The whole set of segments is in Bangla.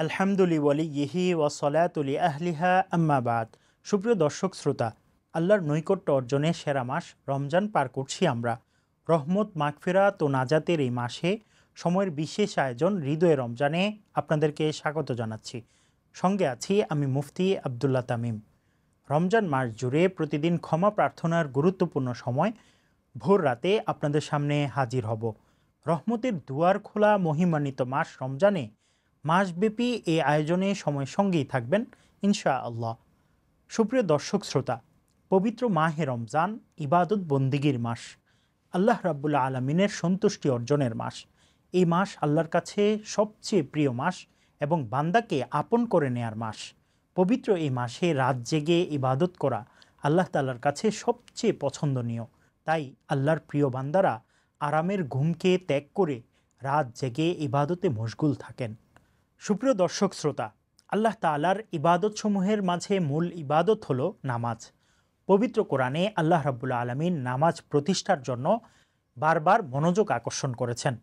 আলহামদুলিল্লাহি ওয়াসসালাতুলি আহলিহা আম্মা বাদ। সুপ্রিয় দর্শক শ্রোতা, আল্লাহর নৈকট্য অর্জনে সেরা মাস রমজান পার করছি আমরা। রহমত, মাগফিরাত ও নাজাতের এই মাসে সময়ের বিশেষ আয়োজন হৃদয়ে রমজানে আপনাদেরকে স্বাগত জানাচ্ছি। সঙ্গে আছি আমি মুফতি আবদুল্লাহ তামিম। রমজান মাস জুড়ে প্রতিদিন ক্ষমা প্রার্থনার গুরুত্বপূর্ণ সময় ভোর রাতে আপনাদের সামনে হাজির হব। রহমতের দুয়ার খোলা মহিমান্বিত মাস রমজানে মাসব্যাপী এই আয়োজনে সময় সঙ্গেই থাকবেন ইনশা আল্লাহ। সুপ্রিয় দর্শক শ্রোতা, পবিত্র মাহে রমজান ইবাদত বন্দিগির মাস, আল্লাহ রাব্বুল আলমিনের সন্তুষ্টি অর্জনের মাস। এই মাস আল্লাহর কাছে সবচেয়ে প্রিয় মাস এবং বান্দাকে আপন করে নেয়ার মাস। পবিত্র এই মাসে রাত জেগে ইবাদত করা আল্লাহ তাআলার কাছে সবচেয়ে পছন্দনীয়। তাই আল্লাহর প্রিয় বান্দারা আরামের ঘুমকে ত্যাগ করে রাত জেগে ইবাদতে মশগুল থাকেন। সুপ্রিয় দর্শক শ্রোতা, আল্লাহ তাআলার ইবাদতসমূহের মাঝে মূল ইবাদত হলো নামাজ। পবিত্র কোরআনে আল্লাহ রাব্বুল আলামিন নামাজ প্রতিষ্ঠার জন্য বারবার মনোযোগ আকর্ষণ করেছেন।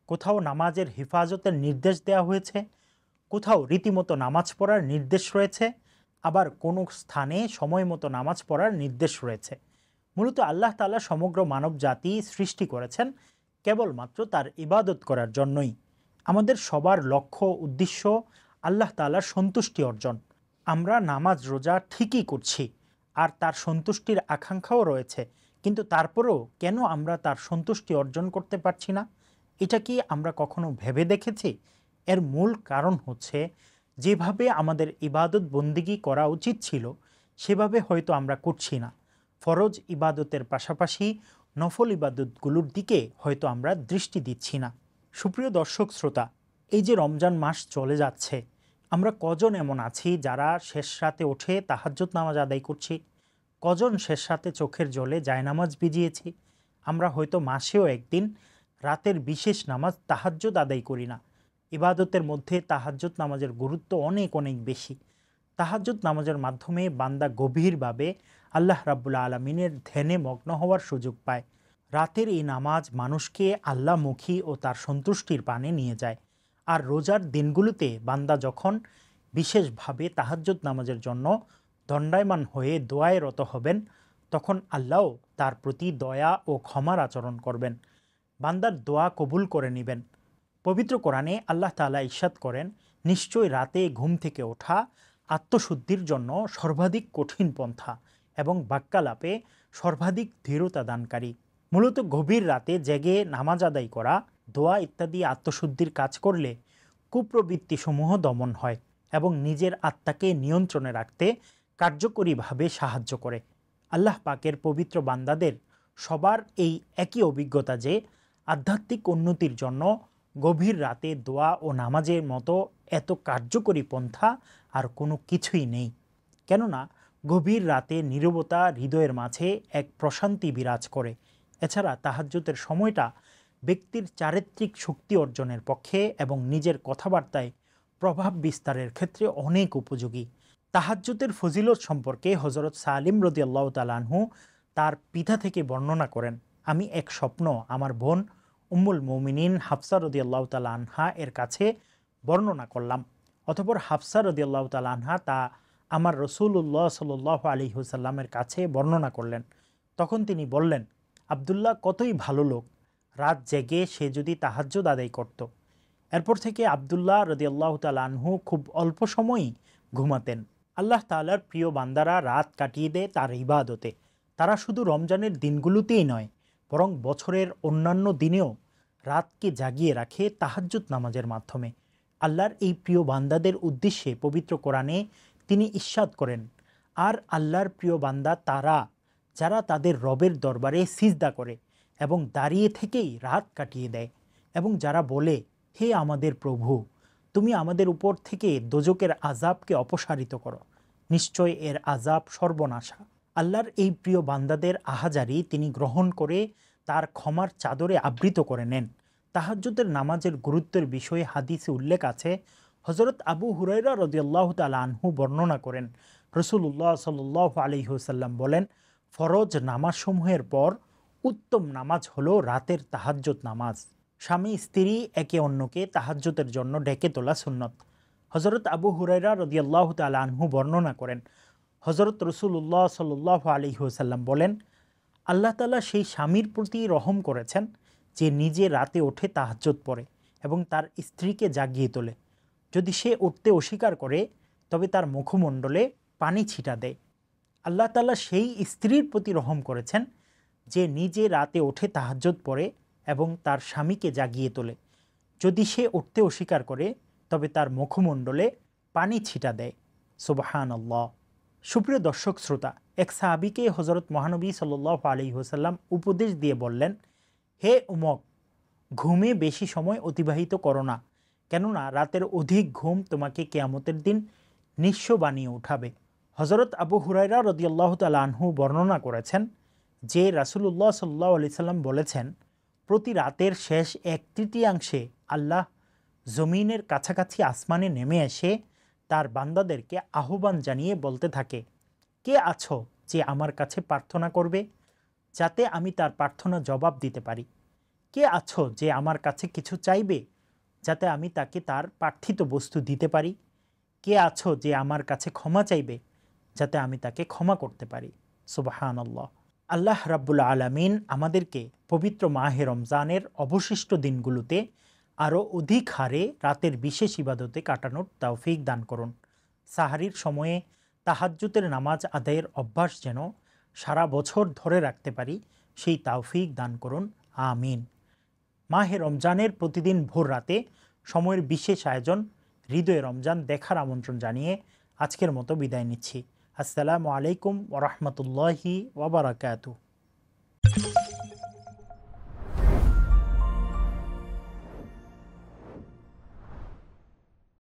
কোথাও নামাজের হেফাজতের নির্দেশ দেওয়া হয়েছে, কোথাও রীতিমতো নামাজ পড়ার নির্দেশ রয়েছে, আবার কোনো স্থানে সময় মতো নামাজ পড়ার নির্দেশ রয়েছে। মূলত আল্লাহ তাআলা সমগ্র মানব জাতি সৃষ্টি করেছেন কেবলমাত্র তার ইবাদত করার জন্যই। আমাদের সবার লক্ষ্য উদ্দেশ্য আল্লাহ তাআলার সন্তুষ্টি অর্জন। আমরা নামাজ রোজা ঠিকই করছি আর তার সন্তুষ্টির আকাঙ্ক্ষাও রয়েছে, কিন্তু তারপরেও কেন আমরা তার সন্তুষ্টি অর্জন করতে পারছি না? এটা কি আমরা কখনো ভেবে দেখেছি? এর মূল কারণ হচ্ছে যেভাবে আমাদের ইবাদত বন্দিগি করা উচিত ছিল সেভাবে হয়তো আমরা করছি না। ফরজ ইবাদতের পাশাপাশি নফল ইবাদতগুলোর দিকে হয়তো আমরা দৃষ্টি দিচ্ছি না। সুপ্রিয় দর্শক শ্রোতা, এই যে রমজান মাস চলে যাচ্ছে, আমরা কজন এমন আছি যারা শেষ রাতে উঠে তাহাজ্জুদ নামাজ আদায় করছি? কজন শেষ রাতে চোখের জলে জায়নামাজ ভিজিয়েছি? আমরা হয়তো মাসেও একদিন রাতের বিশেষ নামাজ তাহাজ্জুদ আদায় করি না। ইবাদতের মধ্যে তাহাজ্জুদ নামাজের গুরুত্ব অনেক অনেক বেশি। তাহাজ্জুদ নামাজের মাধ্যমে বান্দা গভীরভাবে আল্লাহ রাব্বুল আলমিনের ধ্যানে মগ্ন হওয়ার সুযোগ পায়। রাতের এই নামাজ মানুষকে আল্লাহমুখী ও তার সন্তুষ্টির পানে নিয়ে যায়। আর রোজার দিনগুলোতে বান্দা যখন বিশেষভাবে তাহাজ্জুদ নামাজের জন্য দণ্ডায়মান হয়ে দোয়ায় রত হবেন, তখন আল্লাহ তার প্রতি দয়া ও ক্ষমার আচরণ করবেন, বান্দার দোয়া কবুল করে নেবেন। পবিত্র কোরআনে আল্লাহ তাআলা ইরশাদ করেন, নিশ্চয় রাতে ঘুম থেকে ওঠা আত্মশুদ্ধির জন্য সর্বাধিক কঠিন পন্থা এবং বাক্যালাপে সর্বাধিক দৃঢ়তা দানকারী। মূলত গভীর রাতে জেগে নামাজ আদায় করা, দোয়া ইত্যাদি আত্মশুদ্ধির কাজ করলে কুপ্রবৃত্তিসমূহ দমন হয় এবং নিজের আত্মাকে নিয়ন্ত্রণে রাখতে কার্যকরীভাবে সাহায্য করে। আল্লাহ পাকের পবিত্র বান্দাদের সবার এই একই অভিজ্ঞতা যে আধ্যাত্মিক উন্নতির জন্য গভীর রাতে দোয়া ও নামাজের মতো এত কার্যকরী পন্থা আর কোনো কিছুই নেই। কেননা গভীর রাতে নীরবতা হৃদয়ের মাঝে এক প্রশান্তি বিরাজ করে। এছাড়া তাহাজ্জুদের সময়টা ব্যক্তির চারিত্রিক শক্তি অর্জনের পক্ষে এবং নিজের কথাবার্তায় প্রভাব বিস্তারের ক্ষেত্রে অনেক উপযোগী। তাহাজ্জুদের ফজিলত সম্পর্কে হযরত সালিম রাদিয়াল্লাহু তাআলা আনহু তার পিতা থেকে বর্ণনা করেন, আমি এক স্বপ্ন আমার বোন উম্মুল মুমিনিন হাফসা রাদিয়াল্লাহু তাআলা আনহা এর কাছে বর্ণনা করলাম। অতঃপর হাফসা রাদিয়াল্লাহু তাআলা আনহা তা আমার রাসূলুল্লাহ সাল্লাল্লাহু আলাইহি ওয়াসাল্লামের কাছে বর্ণনা করলেন। তখন তিনি বললেন, আব্দুল্লাহ কতই ভালো লোক, রাত জেগে সে যদি তাহাজ্জুদ আদায় করত। এরপর থেকে আব্দুল্লাহ রাদিয়াল্লাহু তাআলা আনহু খুব অল্প সময়ই ঘুমাতেন। আল্লাহ তাআলার প্রিয় বান্দারা রাত কাটিয়ে দেয় তার ইবাদতে। তারা শুধু রমজানের দিনগুলোতেই নয়, বরং বছরের অন্যান্য দিনেও রাতকে জাগিয়ে রাখে তাহাজ্জুদ নামাজের মাধ্যমে। আল্লাহর এই প্রিয় বান্দাদের উদ্দেশ্যে পবিত্র কোরআনে তিনি ইরশাদ করেন, আর আল্লাহর প্রিয় বান্দা তারা যারা তাদের রবের দরবারে সিজদা করে এবং দাঁড়িয়ে থেকেই রাত কাটিয়ে দেয় এবং যারা বলে, হে আমাদের প্রভু, তুমি আমাদের উপর থেকে দোজকের আযাবকে অপসারিত করো, নিশ্চয় এর আযাব সর্বনাশা। আল্লাহর এই প্রিয় বান্দাদের আহাজারি তিনি গ্রহণ করে তার ক্ষমার চাদরে আবৃত করে নেন। তাহাজ্জুদের নামাজের গুরুত্বের বিষয়ে হাদিসে উল্লেখ আছে। হযরত আবু হুরায়রা রাদিয়াল্লাহু তাআলা আনহু বর্ণনা করেন, রাসূলুল্লাহ সাল্লাল্লাহু আলাইহি ওয়াসাল্লাম বলেন, ফরজ নামাজসমূহের পর উত্তম নামাজ হলো রাতের তাহাজ্জুদ নামাজ। স্বামী স্ত্রী একে অন্যকে তাহাজ্জুদের জন্য ডেকে তোলা সুন্নত। হজরত আবু হুরায়রা রাদিয়াল্লাহু তাআলা আনহু বর্ণনা করেন, হজরত রসুল্লাহ সাল্লাল্লাহু আলাইহি ওয়াসাল্লাম বলেন, আল্লাহ তাআলা সেই স্বামীর প্রতি রহম করেছেন যে নিজে রাতে ওঠে তাহাজ্জুদ পড়ে এবং তার স্ত্রীকে জাগিয়ে তোলে। যদি সে উঠতে অস্বীকার করে তবে তার মুখমণ্ডলে পানি ছিটা দেয়। আল্লাহ তাআলা সেই স্ত্রীর প্রতি রহম করেছেন যে নিজে রাতে ওঠে তাহাজ্জুদ পড়ে এবং তার স্বামীকে জাগিয়ে তোলে। যদি সে উঠতে অস্বীকার করে তবে তার মুখমণ্ডলে পানি ছিটা দেয়। সুবহানাল্লাহ। সুপ্রিয় দর্শক শ্রোতা, এক সাহাবীকে হজরত মহানবী সাল্লাল্লাহু আলাইহি ওয়াসাল্লাম উপদেশ দিয়ে বললেন, হে উমক, ঘুমে বেশি সময় অতিবাহিত করো না, কেননা রাতের অধিক ঘুম তোমাকে কিয়ামতের দিন নিঃস্ব বানিয়ে উঠাবে। হজরত আবু হুরায়রা রাদিয়াল্লাহু তাআলা আনহু বর্ণনা করেছেন যে রাসূলুল্লাহ সাল্লাল্লাহু আলাইহি সাল্লাম বলেছেন, প্রতি রাতের শেষ 1/3 আল্লাহ জমিনের কাছাকাছি আসমানে নেমে এসে তার বান্দাদেরকে আহ্বান জানিয়ে বলতে থাকে, কে আছো যে আমার কাছে প্রার্থনা করবে যাতে আমি তার প্রার্থনা জবাব দিতে পারি? কে আছো যে আমার কাছে কিছু চাইবে যাতে আমি তাকে তার প্রার্থিত বস্তু দিতে পারি? কে আছো যে আমার কাছে ক্ষমা চাইবে যাতে আমি তাকে ক্ষমা করতে পারি? সুবহানাল্লাহ। আল্লাহ রাব্বুল আলামিন আমাদেরকে পবিত্র মাহে রমজানের অবশিষ্ট দিনগুলোতে আরও অধিক হারে রাতের বিশেষ ইবাদতে কাটানোর তৌফিক দান করুন। সাহারির সময়ে তাহাজ্জুদের নামাজ আদায়ের অভ্যাস যেন সারা বছর ধরে রাখতে পারি, সেই তৌফিক দান করুন, আমিন। মাহে রমজানের প্রতিদিন ভোর রাতে সময়ের বিশেষ আয়োজন হৃদয়ে রমজান দেখার আমন্ত্রণ জানিয়ে আজকের মতো বিদায় নিচ্ছি। আসসালামু আলাইকুম ওয়া রাহমাতুল্লাহি ওয়া বারাকাতুহু।